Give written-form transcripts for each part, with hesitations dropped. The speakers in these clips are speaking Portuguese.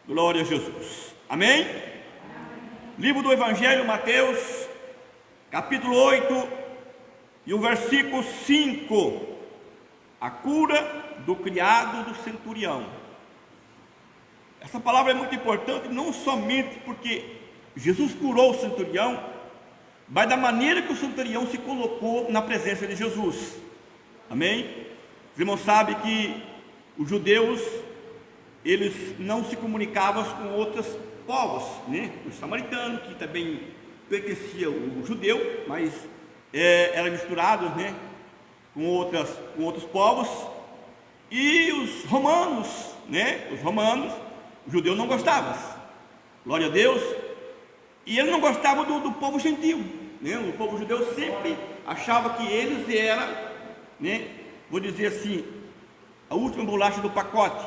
Glória a Jesus. Amém? Livro do Evangelho, Mateus, capítulo 8, e o versículo 5. A cura do criado do centurião. Essa palavra é muito importante, não somente porque Jesus curou o centurião, mas da maneira que o centurião se colocou na presença de Jesus. Amém? Os irmãos sabem que os judeus, eles não se comunicavam com outros povos, né? Os samaritanos, que também pertencia ao judeu, mas eram misturados, né? com outros povos. E os romanos, né? Os judeus não gostavam, glória a Deus, e eles não gostavam do povo gentil, né? O povo judeu sempre achava que eles eram, né? Vou dizer assim, a última bolacha do pacote,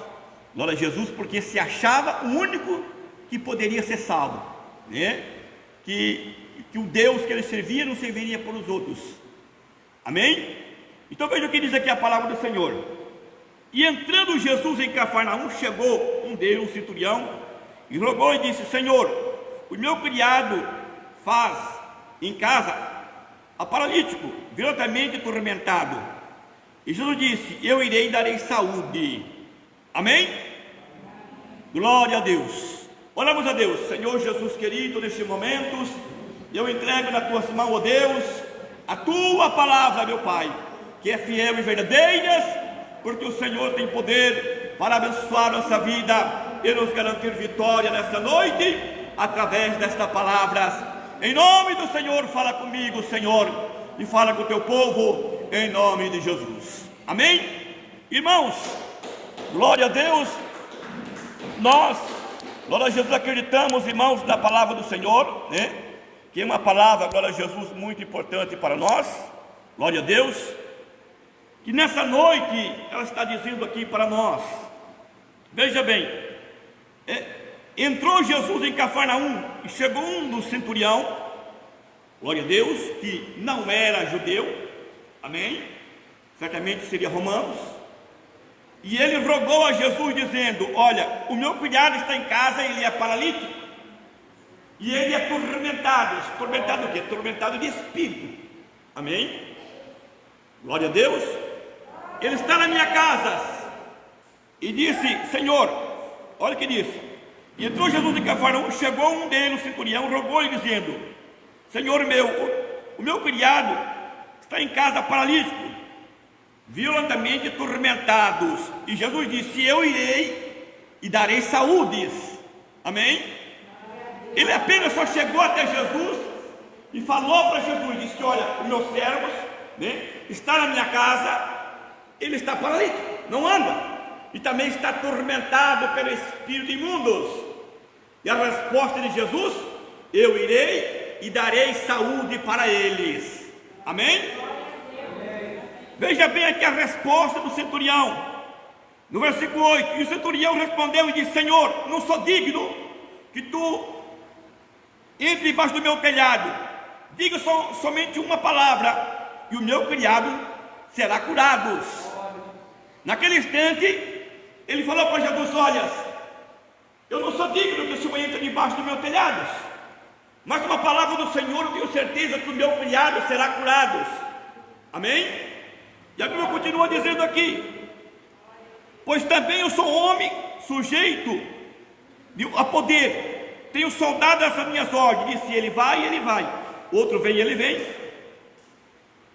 glória a Jesus, porque se achava o único que poderia ser salvo, né? Que o Deus que ele servia não serviria para os outros. Amém? Então veja o que diz aqui a palavra do Senhor. E entrando Jesus em Cafarnaum, chegou um deles, um centurião, e rogou e disse: Senhor, o meu criado faz em casa a paralítico, violentamente atormentado. E Jesus disse: eu irei e darei saúde. Amém? Glória a Deus. Oramos a Deus. Senhor Jesus querido, neste momento eu entrego na tua mão, ó Deus, a tua palavra, meu Pai, que é fiel e verdadeira, porque o Senhor tem poder para abençoar nossa vida e nos garantir vitória nessa noite, através desta palavra. Em nome do Senhor, fala comigo, Senhor, e fala com o teu povo, em nome de Jesus. Amém? Irmãos, glória a Deus. Nós, glória a Jesus, acreditamos, irmãos, na palavra do Senhor, né? Que é uma palavra, glória a Jesus, muito importante para nós, glória a Deus. Que nessa noite ela está dizendo aqui para nós. Veja bem, entrou Jesus em Cafarnaum e chegou um do centurião, glória a Deus, que não era judeu, amém? Certamente seria romanos. E ele rogou a Jesus dizendo: olha, o meu criado está em casa, ele é paralítico, e ele é atormentado. Atormentado o quê? Atormentado de espírito, amém? Glória a Deus. Ele está na minha casa. E disse: Senhor, olha o que disse. E entrou Jesus em Cafarnaum, chegou um deles, o centurião, rogou-lhe dizendo: Senhor meu, o meu criado está em casa paralítico, violentamente atormentados. E Jesus disse: eu irei e darei saúdes. Amém? Ele apenas só chegou até Jesus e falou para Jesus, disse: olha, o meu servo, né, está na minha casa, ele está paralítico, não anda, e também está atormentado pelo espírito imundos. E a resposta de Jesus: eu irei e darei saúde para eles. Amém? Veja bem aqui a resposta do centurião, no versículo 8. E o centurião respondeu e disse: Senhor, não sou digno que tu entre debaixo do meu telhado, diga somente uma palavra, e o meu criado será curado. Naquele instante, ele falou para Jesus: olha, eu não sou digno que o Senhor entre debaixo do meu telhado, mas uma palavra do Senhor, eu tenho certeza que o meu criado será curado. Amém? E a Bíblia continua dizendo aqui: pois também eu sou homem sujeito a poder, tenho soldado essas minhas ordens. Disse: ele vai, ele vai. Outro vem, ele vem.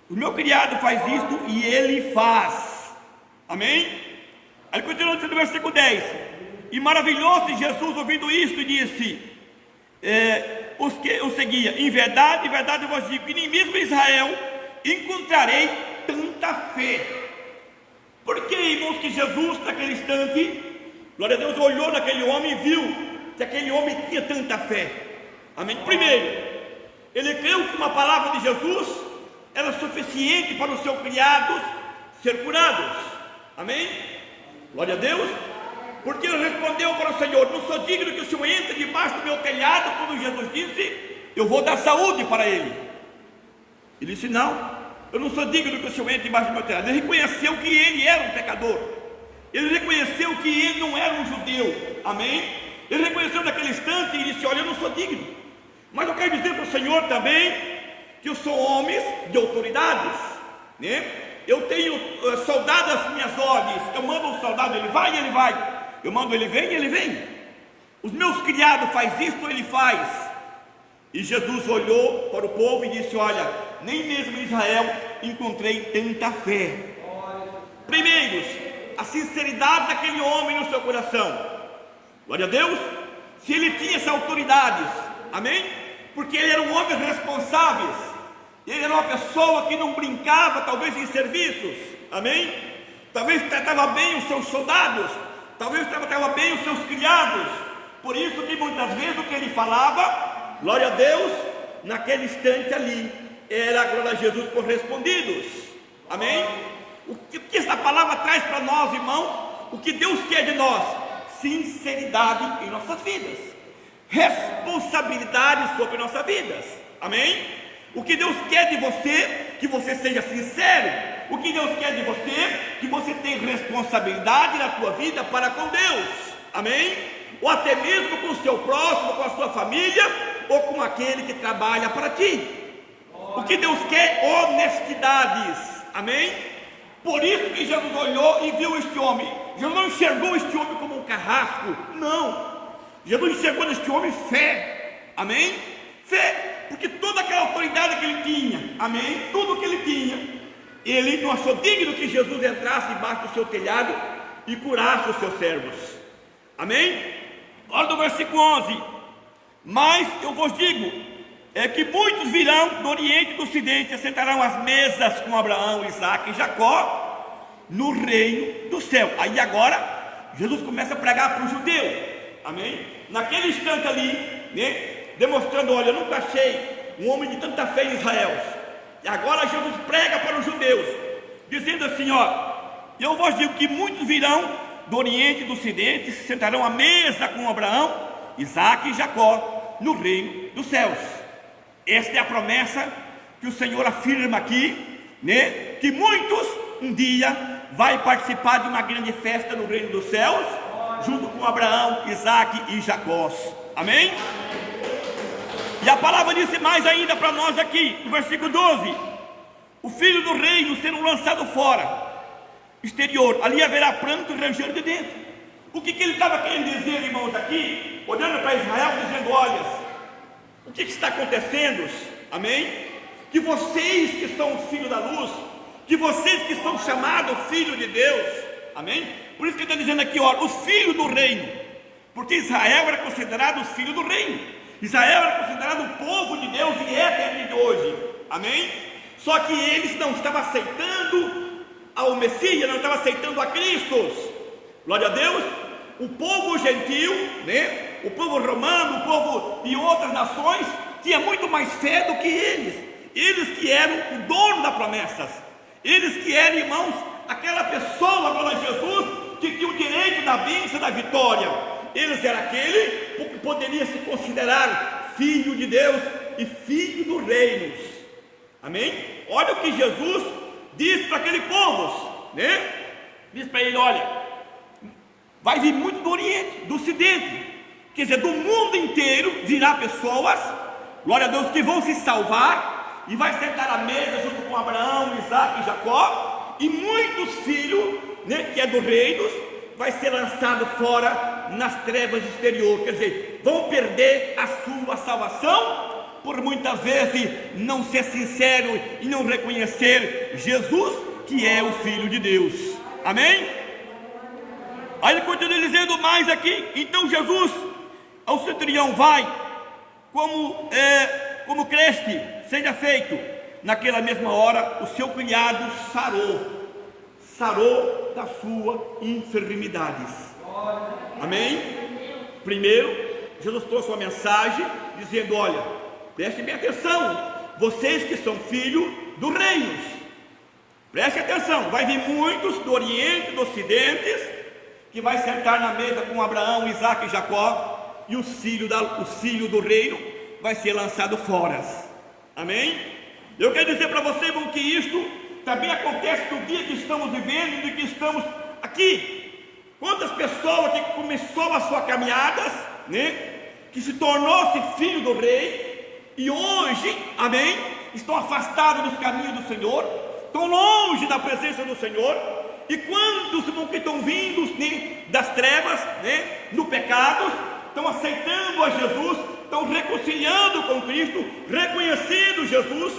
O meu criado faz isto e ele faz. Amém? Aí continua dizendo no versículo 10: e maravilhou-se Jesus ouvindo isto e disse, os que o seguia: em verdade eu vos digo que nem mesmo em Israel encontrarei tanta fé. Por que, irmãos, que Jesus naquele instante, glória a Deus, olhou naquele homem e viu que aquele homem tinha tanta fé? Amém? Primeiro, ele creu que uma palavra de Jesus era suficiente para o seu criado ser curados. Amém? Glória a Deus. Porque ele respondeu para o Senhor: não sou digno que o Senhor entre debaixo do meu telhado. Quando Jesus disse: eu vou dar saúde para ele. Ele disse: não, eu não sou digno que o Senhor entre debaixo do meu telhado. Ele reconheceu que ele era um pecador. Ele reconheceu que ele não era um judeu. Amém? Ele reconheceu naquele instante e disse: olha, eu não sou digno, mas eu quero dizer para o Senhor também que eu sou homem de autoridades, né? Eu tenho soldado às minhas ordens. Eu mando um soldado, ele vai, eu mando ele vem, ele vem. Os meus criados faz isto, ele faz. E Jesus olhou para o povo e disse: olha, nem mesmo em Israel encontrei tanta fé. Primeiros, a sinceridade daquele homem no seu coração. Glória a Deus. Se ele tinha essa autoridade, amém? Porque ele era um homem responsável. Ele era uma pessoa que não brincava, talvez, em serviços, amém? Talvez tratava bem os seus soldados, talvez tratava bem os seus criados. Por isso que muitas vezes o que ele falava, glória a Deus, naquele instante ali, era glória a Jesus correspondidos, amém? O que essa palavra traz para nós, irmão? O que Deus quer de nós? Sinceridade em nossas vidas, responsabilidade sobre nossas vidas, amém? O que Deus quer de você, que você seja sincero. O que Deus quer de você, que você tenha responsabilidade na tua vida para com Deus, amém? Ou até mesmo com o seu próximo, com a sua família, ou com aquele que trabalha para ti. O que Deus quer? Honestidades, amém? Por isso que Jesus olhou e viu este homem. Jesus não enxergou este homem como um carrasco, não. Jesus enxergou neste homem fé, amém? Fé. Porque toda aquela autoridade que ele tinha, amém? Tudo que ele tinha, ele não achou digno que Jesus entrasse embaixo do seu telhado e curasse os seus servos, amém? Olha do versículo 11: mas eu vos digo, é que muitos virão do Oriente e do Ocidente, assentarão às mesas com Abraão, Isaque e Jacó, no reino do céu. Aí agora, Jesus começa a pregar para o judeu, amém? Naquele instante ali, né? Demonstrando: olha, eu nunca achei um homem de tanta fé em Israel. E agora Jesus prega para os judeus, dizendo assim: ó, eu vos digo que muitos virão do Oriente e do Ocidente, se sentarão à mesa com Abraão, Isaque e Jacó, no reino dos céus. Esta é a promessa que o Senhor afirma aqui, né? Que muitos um dia vai participar de uma grande festa no reino dos céus, junto com Abraão, Isaque e Jacó, amém? E a palavra disse mais ainda para nós aqui, no versículo 12: o filho do reino será lançado fora, exterior, ali haverá pranto e ranger de dentro. O que ele estava querendo dizer, irmãos, aqui, olhando para Israel, dizendo: olha, o que está acontecendo, amém? Que vocês que são filhos da luz, que vocês que são chamados filhos de Deus, amém? Por isso que ele está dizendo aqui, ó, os filhos do reino, porque Israel era considerado os filhos do reino. Israel era considerado o povo de Deus e é até de hoje, amém? Só que eles não estavam aceitando ao Messias, não estavam aceitando a Cristo, glória a Deus. O povo gentil, né? O povo romano, o povo de outras nações, tinha muito mais fé do que eles que eram o dono das promessas, eles que eram, irmãos, aquela pessoa, glória a Jesus, que tinha o direito da bênção, da vitória. Eles eram aquele que poderia se considerar filho de Deus e filho dos reinos, amém? Olha o que Jesus disse para aquele povo, né? Diz para ele: olha, vai vir muito do Oriente, do Ocidente, quer dizer, do mundo inteiro virá pessoas, glória a Deus, que vão se salvar e vai sentar à mesa junto com Abraão, Isaque e Jacó, e muitos filhos, né, que é dos reinos, vai ser lançado fora nas trevas exterior, quer dizer, vão perder a sua salvação por muitas vezes não ser sincero e não reconhecer Jesus, que é o Filho de Deus, amém? Aí ele continua dizendo mais aqui: então Jesus ao centurião: vai, como creste, seja feito. Naquela mesma hora o seu criado sarou das suas enfermidades, amém? Primeiro, Jesus trouxe uma mensagem dizendo: olha, prestem bem atenção, vocês que são filhos do reino, prestem atenção, vai vir muitos do Oriente e do Ocidente, que vai sentar na mesa com Abraão, Isaque e Jacó, e o filho do reino vai ser lançado fora, amém? Eu quero dizer para você, irmão, que isto também acontece no dia que estamos vivendo, no que estamos aqui. Quantas pessoas que começou a sua caminhada, né, que se tornou-se filho do rei, e hoje, amém, estão afastados dos caminhos do Senhor, estão longe da presença do Senhor. E quantos que estão vindos, né, das trevas, né, no pecado, estão aceitando a Jesus, estão reconciliando com Cristo, reconhecendo Jesus,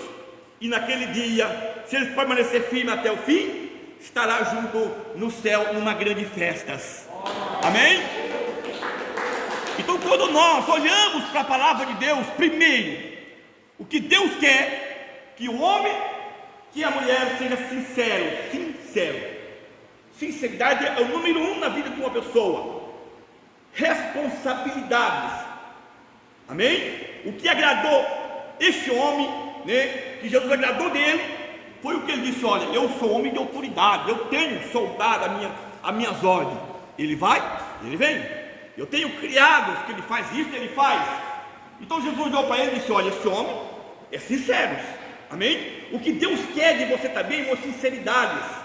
e naquele dia, se eles permanecer firmes até o fim, estará junto no céu numa grande festa. Amém? Então, quando nós olhamos para a palavra de Deus, primeiro, o que Deus quer, que o homem, que a mulher seja sincero. Sinceridade é o número 1 na vida de uma pessoa. Responsabilidades. Amém? O que agradou este homem, né, que Jesus agradou dele, foi o que ele disse: olha, eu sou homem de autoridade, eu tenho soldado as minhas ordens. Ele vai, ele vem. Eu tenho criados que ele faz isso, ele faz. Então Jesus olhou para ele e disse: olha, esse homem é sincero. Amém? O que Deus quer de você também é sinceridades.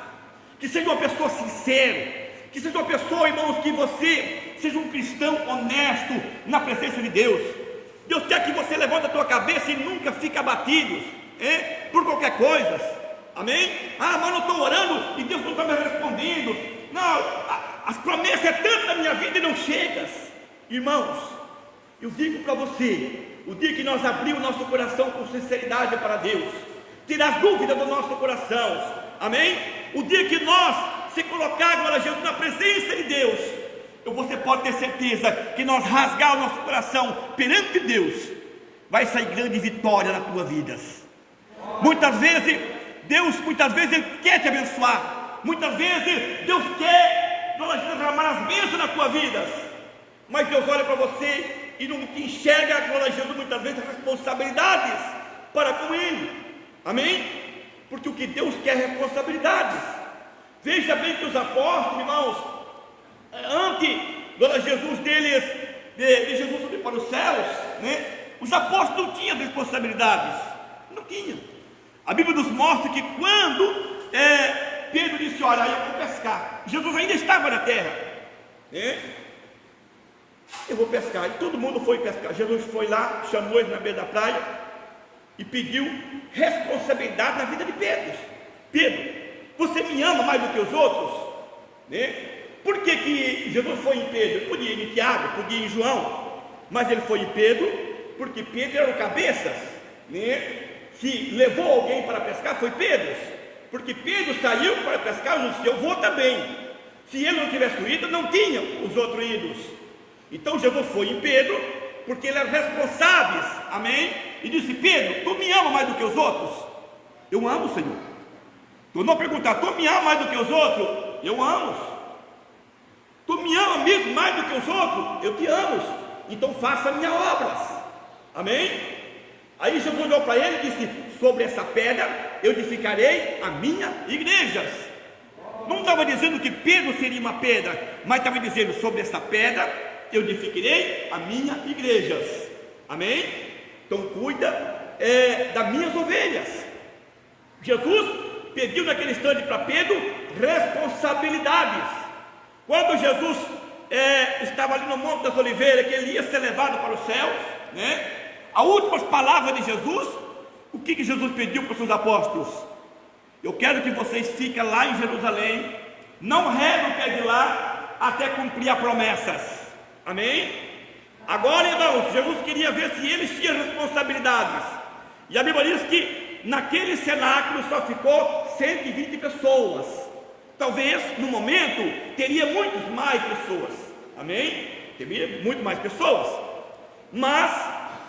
Que seja uma pessoa sincera, que seja uma pessoa, irmãos, que você seja um cristão honesto na presença de Deus. Deus quer que você levante a tua cabeça e nunca fique abatido por qualquer coisa. Amém? Ah, mas eu estou orando e Deus não está me respondendo. Não, as promessas é tanto na minha vida e não chegam. Irmãos, eu digo para você, o dia que nós abrimos o nosso coração com sinceridade para Deus, tirar as dúvidas do nosso coração, amém? O dia que nós se colocarmos a Jesus na presença de Deus, você pode ter certeza que nós rasgar o nosso coração perante Deus, vai sair grande vitória na tua vida. Muitas vezes Ele quer te abençoar, muitas vezes Deus quer derramar as bênçãos na tua vida, mas Deus olha para você e não te enxerga, glória a Jesus, muitas vezes responsabilidades para com Ele. Amém? Porque o que Deus quer é responsabilidades. Veja bem que os apóstolos, irmãos, antes, glória a Jesus, de Jesus subir para os céus, né, os apóstolos não tinham responsabilidades, não tinham. A Bíblia nos mostra que quando Pedro disse: olha, eu vou pescar, Jesus ainda estava na terra, né? Eu vou pescar, e todo mundo foi pescar. Jesus foi lá, chamou eles na beira da praia e pediu responsabilidade na vida de Pedro. Pedro, você me ama mais do que os outros? Né? Por que Jesus foi em Pedro? Ele podia ir em Tiago, podia ir em João, mas ele foi em Pedro, porque Pedro era o cabeça, né? Se levou alguém para pescar, foi Pedro, porque Pedro saiu para pescar, no seu vou também. Se ele não tivesse ido, não tinham os outros idos. Então Jesus foi em Pedro, porque ele era responsável, amém? E disse: Pedro, tu me ama mais do que os outros? Eu amo, Senhor. Tu não perguntar: tu me ama mais do que os outros? Eu amo. Tu me ama mesmo mais do que os outros? Eu te amo. Então faça minhas obras, amém? Aí Jesus olhou para ele e disse: sobre essa pedra eu edificarei a minha igreja. Não estava dizendo que Pedro seria uma pedra, mas estava dizendo: sobre essa pedra eu edificarei a minha igreja. Amém? Então cuida das minhas ovelhas. Jesus pediu naquele instante para Pedro responsabilidades. Quando Jesus estava ali no Monte das Oliveiras, que ele ia ser levado para os céus, né? As últimas palavras de Jesus, o que Jesus pediu para os seus apóstolos? Eu quero que vocês fiquem lá em Jerusalém, não redem o pé de lá, até cumprir as promessas. Amém? Agora, irmãos, Jesus queria ver se eles tinham responsabilidades. E a Bíblia diz que naquele cenáculo só ficou 120 pessoas. Talvez, no momento, teria muitas mais pessoas. Amém? Teria muito mais pessoas. Mas,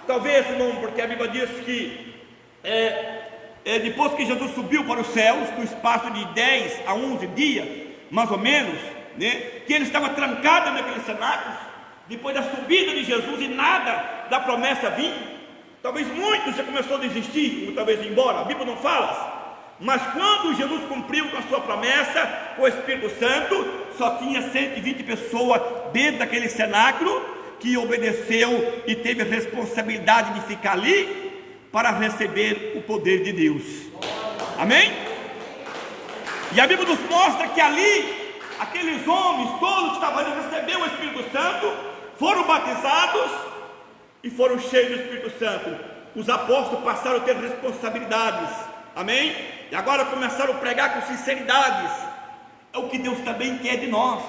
talvez, irmão, porque a Bíblia diz que depois que Jesus subiu para os céus, no espaço de 10 a 11 dias, mais ou menos, né, que ele estava trancado naquele cenáculo, depois da subida de Jesus e nada da promessa vir, talvez muitos já começou a desistir, ou talvez ir embora, a Bíblia não fala, mas quando Jesus cumpriu com a sua promessa, com o Espírito Santo, só tinha 120 pessoas dentro daquele cenáculo, que obedeceu e teve a responsabilidade de ficar ali, para receber o poder de Deus. Amém? E a Bíblia nos mostra que ali aqueles homens todos que estavam ali receberam o Espírito Santo, foram batizados e foram cheios do Espírito Santo. Os apóstolos passaram a ter responsabilidades, amém? E agora começaram a pregar com sinceridades. É o que Deus também quer de nós,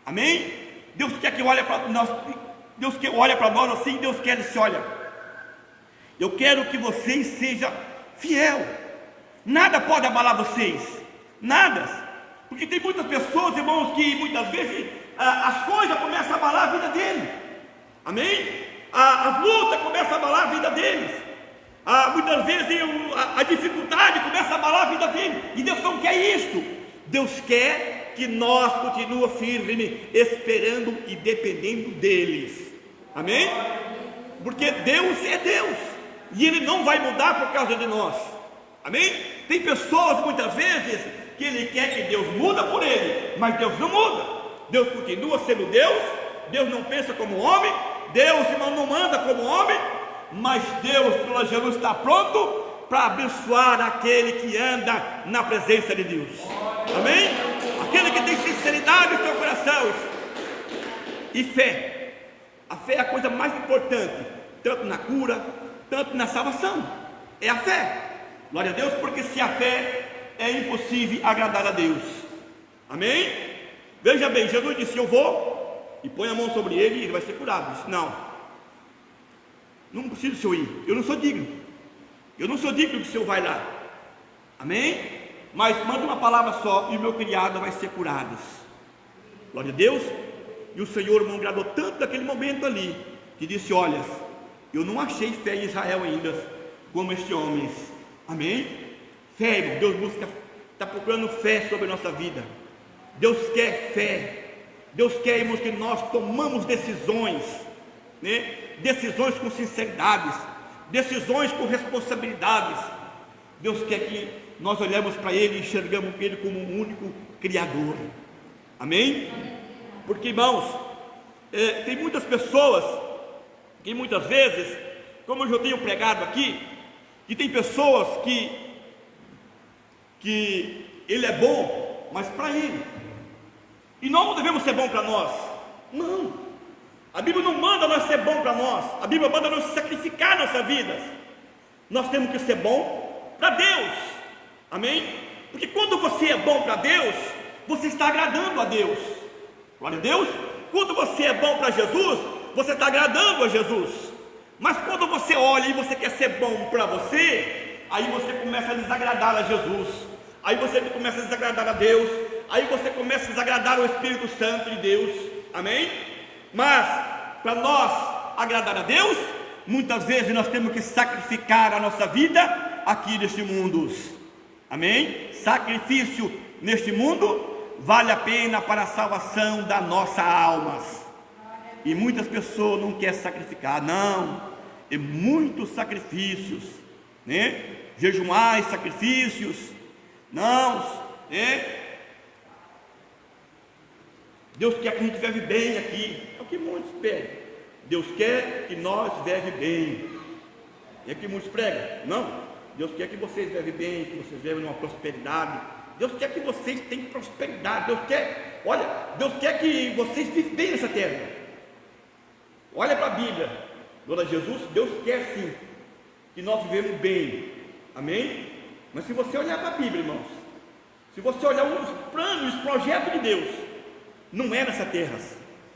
amém? Deus quer que olhe para nós, Deus quer olha para nós assim. Deus quer dizer: olha, eu quero que vocês sejam fiel. Nada pode abalar vocês, nada, porque tem muitas pessoas, irmãos, que muitas vezes as coisas começam a abalar a vida dele, amém? As lutas começam a abalar a vida deles, muitas vezes a dificuldade começa a abalar a vida dele, e Deus não quer isto. Deus quer que nós continuemos firmes, esperando e dependendo deles, amém? Porque Deus é Deus, e Ele não vai mudar por causa de nós, amém? Tem pessoas muitas vezes que Ele quer que Deus muda por ele, mas Deus não muda. Deus continua sendo Deus. Deus não pensa como homem. Deus, irmão, não manda como homem. Mas Deus, pela Jesus, está pronto para abençoar aquele que anda na presença de Deus, amém? Aquele que tem sinceridade no seu coração e fé. A fé é a coisa mais importante, tanto na cura, tanto na salvação. É a fé. Glória a Deus, porque se a fé, é impossível agradar a Deus, amém? Veja bem, Jesus disse: eu vou e põe a mão sobre ele e ele vai ser curado. Disse: não preciso do Senhor ir, eu não sou digno, que o Senhor vai lá, amém? Mas manda uma palavra só e o meu criado vai ser curado. Glória a Deus. E o Senhor me agradou tanto naquele momento ali, que disse: olha, eu não achei fé em Israel ainda como este homem, amém? Fé, irmão, Deus busca, está procurando fé sobre a nossa vida. Deus quer fé. Deus quer, irmãos, que nós tomamos decisões, né? Decisões com sinceridades, decisões com responsabilidades. Deus quer que nós olhemos para Ele e enxergamos Ele como um único Criador, amém? Porque, irmãos, tem muitas pessoas que muitas vezes, como eu já tenho pregado aqui, que tem pessoas que ele é bom, mas para ele, e nós não devemos ser bom para nós. Não, a Bíblia não manda nós ser bom para nós, a Bíblia manda nós sacrificar nossas vidas. Nós temos que ser bom para Deus, amém? Porque quando você é bom para Deus, você está agradando a Deus. Glória a Deus. Quando você é bom para Jesus, você está agradando a Jesus. Mas quando você olha e você quer ser bom para você, aí você começa a desagradar a Jesus, aí você começa a desagradar a Deus, aí você começa a desagradar o Espírito Santo de Deus, amém? Mas para nós agradar a Deus, muitas vezes nós temos que sacrificar a nossa vida aqui neste mundo, amém? Sacrifício neste mundo vale a pena para a salvação da nossa alma, e muitas pessoas não querem sacrificar. Não, é muitos sacrifícios, né? Jejuais, sacrifícios, não, né? Deus quer que a gente vive bem aqui, é o que muitos pedem. Deus quer que nós vive bem, é o que muitos pregam. Não, Deus quer que vocês vivem bem, que vocês vivem numa prosperidade. Deus quer que vocês tenham prosperidade. Deus quer, olha, Deus quer que vocês vivem bem nessa terra. Olha para a Bíblia, glória a Jesus. Deus quer sim que nós vivemos bem, amém? Mas se você olhar para a Bíblia, irmãos, se você olhar os planos, os projetos de Deus, não é nessa terra,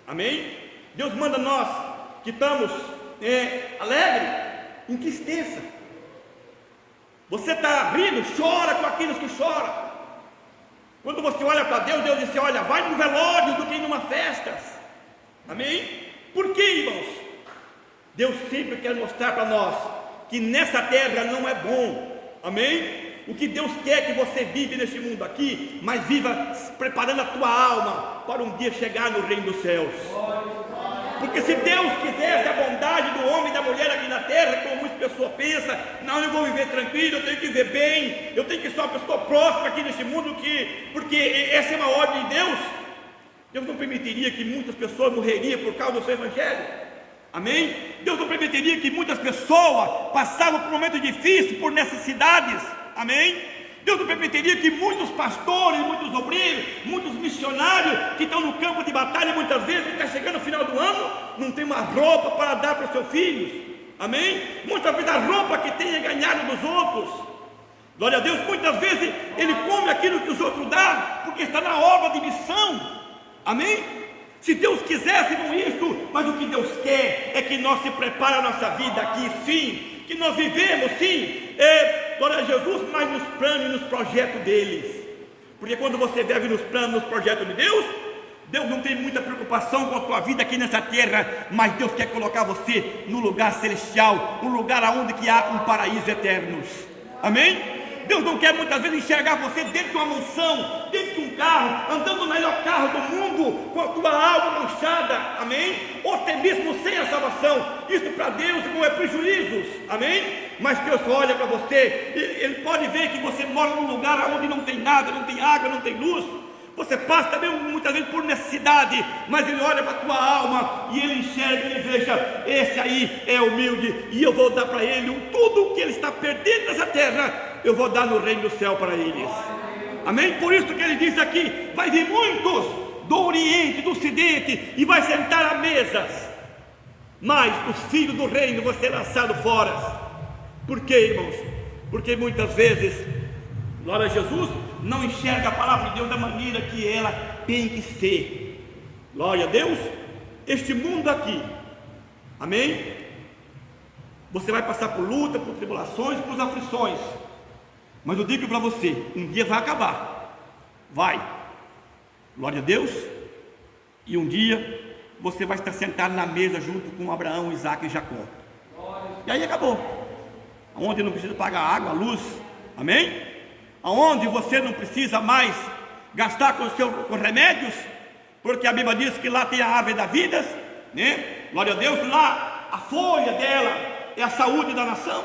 amém? Deus manda nós que estamos alegres, entristeça. Você está rindo, chora com aqueles que choram. Quando você olha para Deus, Deus diz: olha, vai num velório do que em uma festa, amém? Por quê, irmãos? Deus sempre quer mostrar para nós que nessa terra não é bom, amém? O que Deus quer que você vive neste mundo aqui, mas viva preparando a tua alma para um dia chegar no reino dos céus. Porque se Deus quisesse a bondade do homem e da mulher aqui na terra, como muitas pessoas pensam, não, eu vou viver tranquilo, eu tenho que viver bem, eu tenho que ser uma pessoa próspera aqui nesse mundo, porque essa é uma ordem de Deus. Deus não permitiria que muitas pessoas morreriam por causa do seu evangelho, amém? Deus não permitiria que muitas pessoas passavam por momentos difíceis, por necessidades, amém? Deus não permitiria que muitos pastores, muitos obreiros, muitos missionários que estão no campo de batalha, muitas vezes, está chegando no final do ano, não tem uma roupa para dar para os seus filhos. Amém? Muitas vezes a roupa que tem é ganhada dos outros. Glória a Deus. Muitas vezes ele come aquilo que os outros dão, porque está na obra de missão. Amém? Se Deus quisesse não isto, mas o que Deus quer é que nós se prepare a nossa vida aqui, sim, que nós vivemos, sim, glória a Jesus, mas nos planos e nos projetos deles. Porque quando você vive nos planos, nos projetos de Deus, Deus não tem muita preocupação com a tua vida aqui nessa terra, mas Deus quer colocar você no lugar celestial, um lugar onde que há um paraíso eterno. Amém? Deus não quer muitas vezes enxergar você dentro de uma mansão, dentro de um carro, andando no melhor carro do mundo, com a tua alma manchada, amém? Ou até mesmo sem a salvação. Isso para Deus não é prejuízos, amém? Mas Deus olha para você, Ele pode ver que você mora num lugar onde não tem nada, não tem água, não tem luz. Você passa também muitas vezes por necessidade, mas Ele olha para a tua alma e Ele enxerga e veja, esse aí é humilde, e eu vou dar para ele tudo o que ele está perdendo nessa terra, eu vou dar no reino do céu para eles. Amém? Por isso que ele diz aqui, vai vir muitos do Oriente, do Ocidente, e vai sentar à mesas, mas os filhos do reino vão ser lançados fora. Por quê, irmãos? Porque muitas vezes, glória a Jesus, não enxerga a palavra de Deus da maneira que ela tem que ser. Glória a Deus. Este mundo aqui, amém? Você vai passar por luta, por tribulações, por aflições, mas eu digo para você, um dia vai acabar, vai, glória a Deus, e um dia você vai estar sentado na mesa junto com Abraão, Isaac e Jacó, e aí acabou, onde não precisa pagar água, luz, amém? Aonde você não precisa mais gastar com remédios, porque a Bíblia diz que lá tem a árvore da vida, né? Glória a Deus, lá a folha dela é a saúde da nação,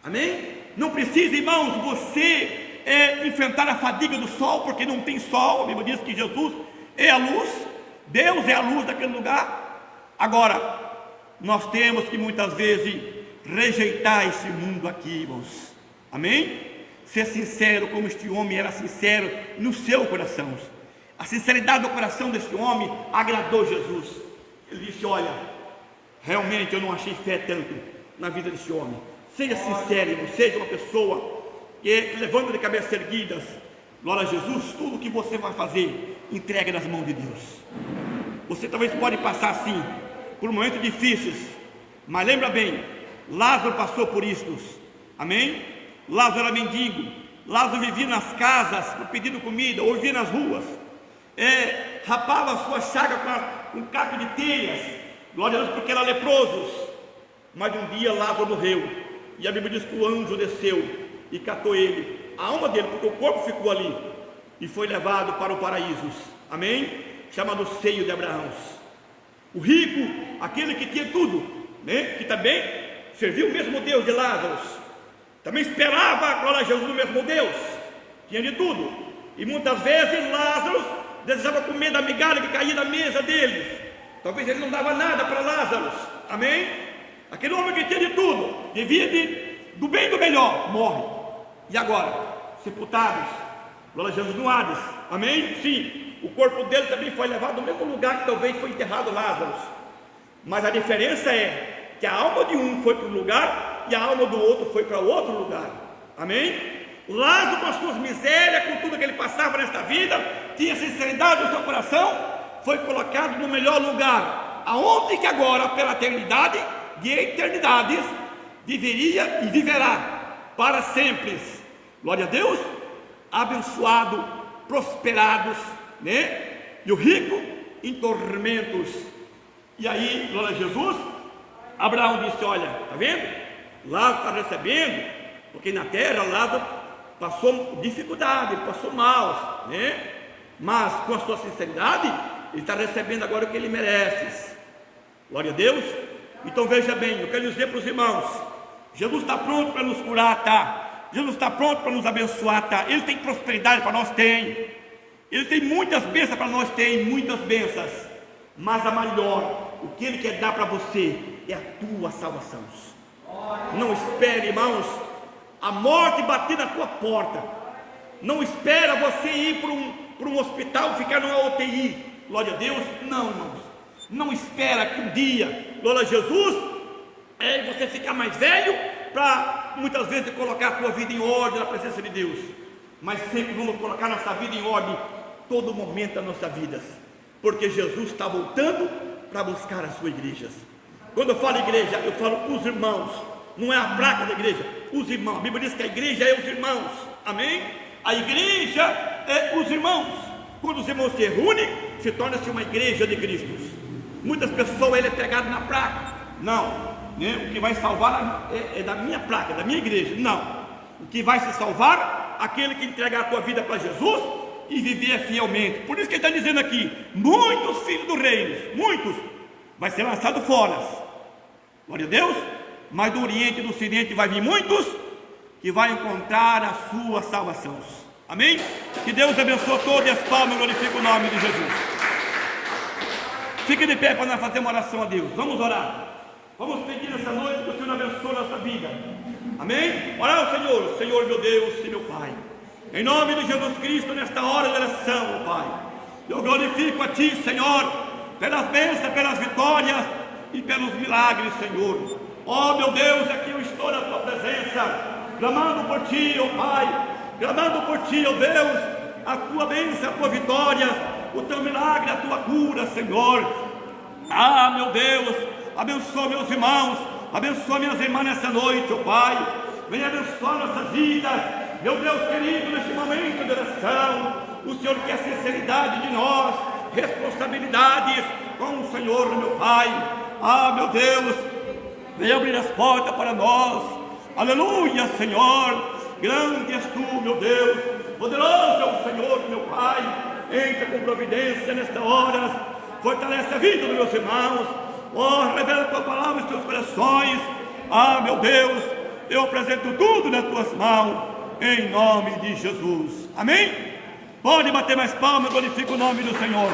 amém? Não precisa, irmãos, você enfrentar a fadiga do sol, porque não tem sol. A Bíblia diz que Jesus é a luz, Deus é a luz daquele lugar. Agora, nós temos que muitas vezes rejeitar esse mundo aqui, irmãos, amém? Ser sincero, como este homem era sincero no seu coração. A sinceridade do coração deste homem agradou Jesus. Ele disse, olha, realmente eu não achei fé tanto na vida desse homem. Seja sincero, irmão, seja uma pessoa que levanta de cabeça erguidas. Glória a Jesus, tudo que você vai fazer, entrega nas mãos de Deus. Você talvez pode passar assim, por momentos difíceis, mas lembra bem, Lázaro passou por isto, amém? Lázaro era mendigo, Lázaro vivia nas casas, pedindo comida, ou vivia nas ruas, rapava a sua chaga com um caco de telhas, glória a Deus, porque era leproso. Mas um dia Lázaro morreu, e a Bíblia diz que o anjo desceu e catou ele, a alma dele, porque o corpo ficou ali, e foi levado para o paraíso, amém? Chamado seio de Abraão. O rico, aquele que tinha tudo, né? Que também serviu o mesmo Deus de Lázaro, também esperava, glória a Jesus, o mesmo Deus, tinha de tudo, e muitas vezes Lázaro desejava comer da migalha que caía da mesa deles. Talvez ele não dava nada para Lázaro, amém? Aquele homem que tinha de tudo, vivia do bem e do melhor, morre. E agora? Sepultados, glória a Jesus, no Hades, amém? Sim, o corpo dele também foi levado ao mesmo lugar que talvez foi enterrado Lázaro. Mas a diferença é que a alma de um foi para um lugar e a alma do outro foi para outro lugar, amém? Lázaro, com as suas misérias, com tudo que ele passava nesta vida, tinha sinceridade no seu coração, foi colocado no melhor lugar, aonde que agora, pela eternidade de eternidades, viveria e viverá para sempre. Glória a Deus, abençoado, prosperados, né? E o rico em tormentos. E aí, glória a Jesus, Abraão disse, olha, está vendo? Lázaro está recebendo, porque na terra Lázaro passou dificuldade, ele passou mal, né? Mas com a sua sinceridade, ele está recebendo agora o que ele merece. Glória a Deus. Então veja bem, eu quero dizer para os irmãos, Jesus está pronto para nos curar, tá? Jesus está pronto para nos abençoar, tá? Ele tem prosperidade para nós, tem. Ele tem muitas bênçãos para nós, tem muitas bênçãos. Mas a maior, o que Ele quer dar para você é a tua salvação. Não espere, irmãos, a morte bater na tua porta. Não espera você ir para um hospital, ficar numa UTI. Glória a Deus. Não, irmãos. Não espera que um dia, glória a Jesus, você ficar mais velho, para muitas vezes colocar a tua vida em ordem na presença de Deus. Mas sempre vamos colocar nossa vida em ordem, todo momento da nossa vida, porque Jesus está voltando para buscar a sua igreja. Quando eu falo igreja, eu falo os irmãos. Não é a placa da igreja, os irmãos. A Bíblia diz que a igreja é os irmãos. Amém? A igreja é os irmãos. Quando os irmãos se reúnem, se torna-se uma igreja de Cristo. Muitas pessoas ele é pegado na placa. Não, né? O que vai salvar é da minha placa, da minha igreja. Não, o que vai se salvar, aquele que entregar a tua vida para Jesus e viver fielmente. Por isso que ele está dizendo aqui: muitos filhos do reino, muitos, vai ser lançado fora. Glória a Deus. Mas do Oriente e do Ocidente vai vir muitos que vai encontrar a sua salvação. Amém? Que Deus abençoe todos e as palmas glorifiquem o nome de Jesus. Fique de pé para nós fazer uma oração a Deus. Vamos orar. Vamos pedir nessa noite que o Senhor abençoe a nossa vida. Amém? Orar ao Senhor. Senhor meu Deus e meu Pai, em nome de Jesus Cristo, nesta hora de oração, Pai, eu glorifico a Ti, Senhor, pelas bênçãos, pelas vitórias e pelos milagres, Senhor. Oh meu Deus, aqui eu estou na Tua presença, clamando por Ti, oh Pai, clamando por Ti, oh Deus, a Tua bênção, a Tua vitória, o Teu milagre, a Tua cura, Senhor. Ah, meu Deus, abençoa meus irmãos, abençoa minhas irmãs nessa noite, oh Pai, venha abençoar nossas vidas, meu Deus querido, neste momento de oração. O Senhor quer sinceridade de nós, responsabilidades com o Senhor, meu Pai. Ah, meu Deus, venha abrir as portas para nós. Aleluia, Senhor. Grande és Tu, meu Deus. Poderoso é o Senhor, meu Pai. Entra com providência nesta hora. Fortalece a vida dos meus irmãos. Oh, revela a Tua palavra em seus corações. Ah, meu Deus, eu apresento tudo nas Tuas mãos, em nome de Jesus. Amém? Pode bater mais palmas, glorifica o nome do Senhor.